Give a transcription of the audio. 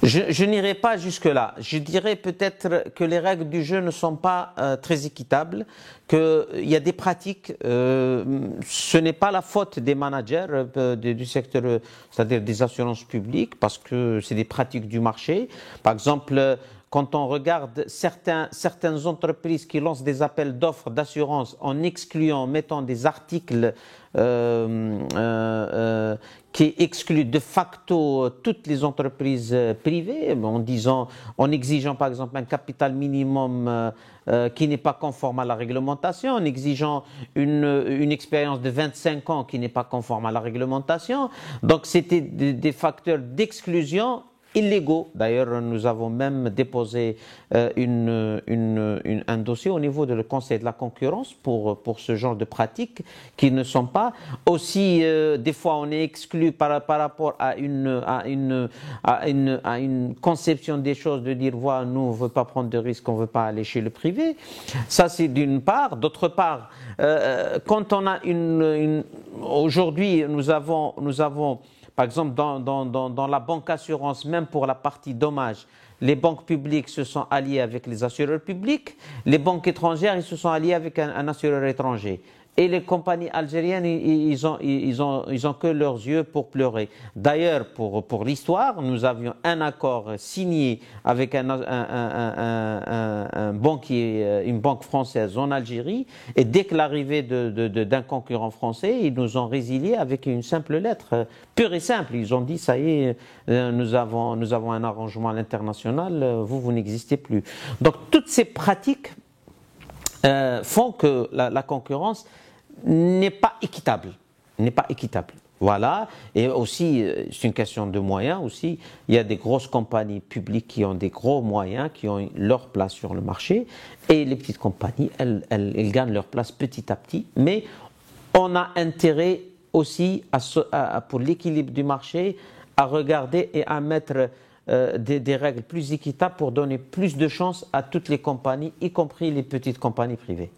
Je n'irai pas jusque-là. Je dirais peut-être que les règles du jeu ne sont pas très équitables, qu'il y a des pratiques, ce n'est pas la faute des managers du secteur, c'est-à-dire des assurances publiques, parce que c'est des pratiques du marché. Par exemple, quand on regarde certaines entreprises qui lancent des appels d'offres d'assurance en excluant, en mettant des articles qui excluent de facto toutes les entreprises privées, en exigeant par exemple un capital minimum qui n'est pas conforme à la réglementation, en exigeant une expérience de 25 ans qui n'est pas conforme à la réglementation. Donc c'était des facteurs d'exclusion illégaux. D'ailleurs, nous avons même déposé un dossier au niveau du Conseil de la concurrence pour ce genre de pratiques qui ne sont pas aussi. Des fois, on est exclu par rapport à une conception des choses de dire voilà, nous on ne veut pas prendre de risques, on ne veut pas aller chez le privé. Ça, c'est d'une part. D'autre part, quand on a aujourd'hui, nous avons par exemple, dans la banque assurance, même pour la partie dommages, les banques publiques se sont alliées avec les assureurs publics, les banques étrangères, ils se sont alliés avec un assureur étranger. Et les compagnies algériennes, ils ont que leurs yeux pour pleurer. D'ailleurs, pour l'histoire, nous avions un accord signé avec une banque française en Algérie, et dès que l'arrivée d'un concurrent français, ils nous ont résilié avec une simple lettre, pure et simple. Ils ont dit, ça y est, nous avons un arrangement à l'international, vous n'existez plus. Donc, toutes ces pratiques font que la concurrence n'est pas équitable. Voilà. Et aussi, c'est une question de moyens aussi. Il y a des grosses compagnies publiques qui ont des gros moyens, qui ont leur place sur le marché. Et les petites compagnies, elles gagnent leur place petit à petit. Mais on a intérêt aussi, pour l'équilibre du marché, à regarder et à mettre des règles plus équitables pour donner plus de chance à toutes les compagnies, y compris les petites compagnies privées.